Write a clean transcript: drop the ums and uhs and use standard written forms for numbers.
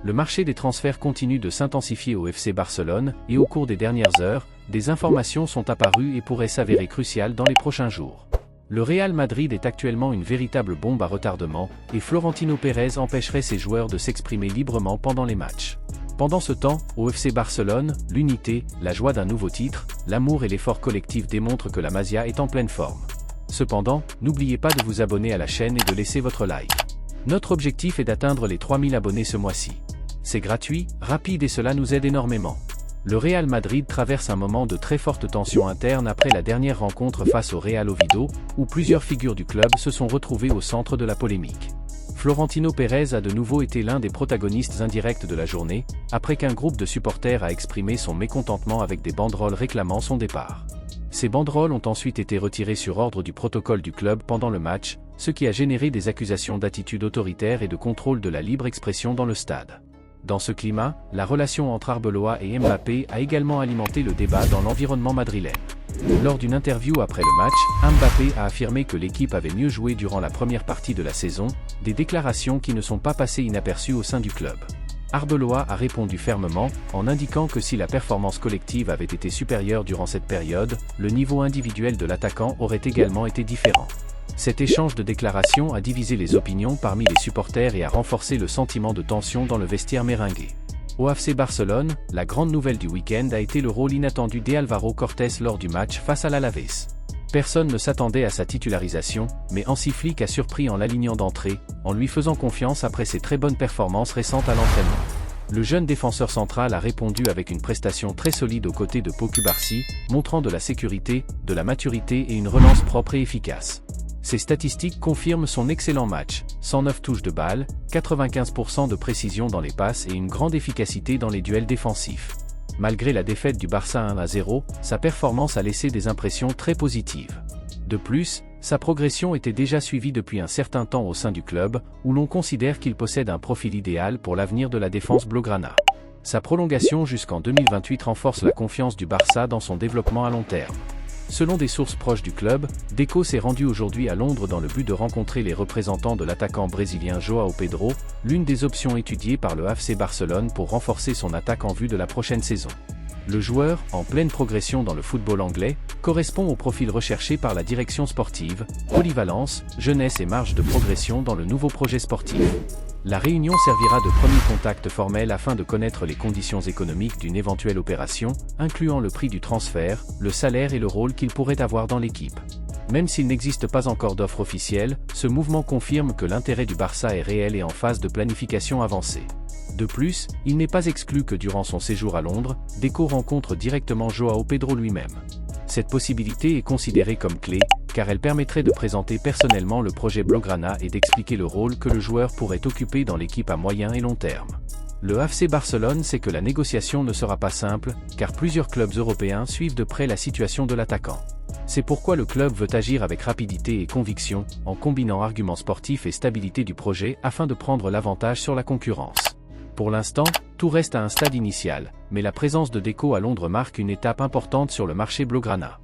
Le marché des transferts continue de s'intensifier au FC Barcelone et au cours des dernières heures, des informations sont apparues et pourraient s'avérer cruciales dans les prochains jours. Le Real Madrid est actuellement une véritable bombe à retardement et Florentino Pérez empêcherait ses joueurs de s'exprimer librement pendant les matchs. Pendant ce temps, au FC Barcelone, l'unité, la joie d'un nouveau titre, l'amour et l'effort collectif démontrent que la Masia est en pleine forme. Cependant, n'oubliez pas de vous abonner à la chaîne et de laisser votre like. Notre objectif est d'atteindre les 3000 abonnés ce mois-ci. C'est gratuit, rapide et cela nous aide énormément. Le Real Madrid traverse un moment de très forte tension interne après la dernière rencontre face au Real Oviedo, où plusieurs figures du club se sont retrouvées au centre de la polémique. Florentino Pérez a de nouveau été l'un des protagonistes indirects de la journée, après qu'un groupe de supporters a exprimé son mécontentement avec des banderoles réclamant son départ. Ces banderoles ont ensuite été retirées sur ordre du protocole du club pendant le match, ce qui a généré des accusations d'attitude autoritaire et de contrôle de la libre expression dans le stade. Dans ce climat, la relation entre Arbeloa et Mbappé a également alimenté le débat dans l'environnement madrilène. Lors d'une interview après le match, Mbappé a affirmé que l'équipe avait mieux joué durant la première partie de la saison, des déclarations qui ne sont pas passées inaperçues au sein du club. Arbeloa a répondu fermement, en indiquant que si la performance collective avait été supérieure durant cette période, le niveau individuel de l'attaquant aurait également été différent. Cet échange de déclarations a divisé les opinions parmi les supporters et a renforcé le sentiment de tension dans le vestiaire merengue. Au FC Barcelone, la grande nouvelle du week-end a été le rôle inattendu d'Álvaro Cortés lors du match face à l'Alavés. Personne ne s'attendait à sa titularisation, mais Hansi Flick a surpris en l'alignant d'entrée, en lui faisant confiance après ses très bonnes performances récentes à l'entraînement. Le jeune défenseur central a répondu avec une prestation très solide aux côtés de Pau Cubarsí, montrant de la sécurité, de la maturité et une relance propre et efficace. Ces statistiques confirment son excellent match, 109 touches de balle, 95% de précision dans les passes et une grande efficacité dans les duels défensifs. Malgré la défaite du Barça 1-0, sa performance a laissé des impressions très positives. De plus, sa progression était déjà suivie depuis un certain temps au sein du club, où l'on considère qu'il possède un profil idéal pour l'avenir de la défense blaugrana. Sa prolongation jusqu'en 2028 renforce la confiance du Barça dans son développement à long terme. Selon des sources proches du club, Deco s'est rendu aujourd'hui à Londres dans le but de rencontrer les représentants de l'attaquant brésilien João Pedro, l'une des options étudiées par le FC Barcelone pour renforcer son attaque en vue de la prochaine saison. Le joueur, en pleine progression dans le football anglais, correspond au profil recherché par la direction sportive, polyvalence, jeunesse et marge de progression dans le nouveau projet sportif. La réunion servira de premier contact formel afin de connaître les conditions économiques d'une éventuelle opération, incluant le prix du transfert, le salaire et le rôle qu'il pourrait avoir dans l'équipe. Même s'il n'existe pas encore d'offre officielle, ce mouvement confirme que l'intérêt du Barça est réel et en phase de planification avancée. De plus, il n'est pas exclu que durant son séjour à Londres, Deco rencontre directement João Pedro lui-même. Cette possibilité est considérée comme clé, car elle permettrait de présenter personnellement le projet Blaugrana et d'expliquer le rôle que le joueur pourrait occuper dans l'équipe à moyen et long terme. Le FC Barcelone sait que la négociation ne sera pas simple, car plusieurs clubs européens suivent de près la situation de l'attaquant. C'est pourquoi le club veut agir avec rapidité et conviction, en combinant arguments sportifs et stabilité du projet afin de prendre l'avantage sur la concurrence. Pour l'instant, tout reste à un stade initial, mais la présence de Deco à Londres marque une étape importante sur le marché Blaugrana.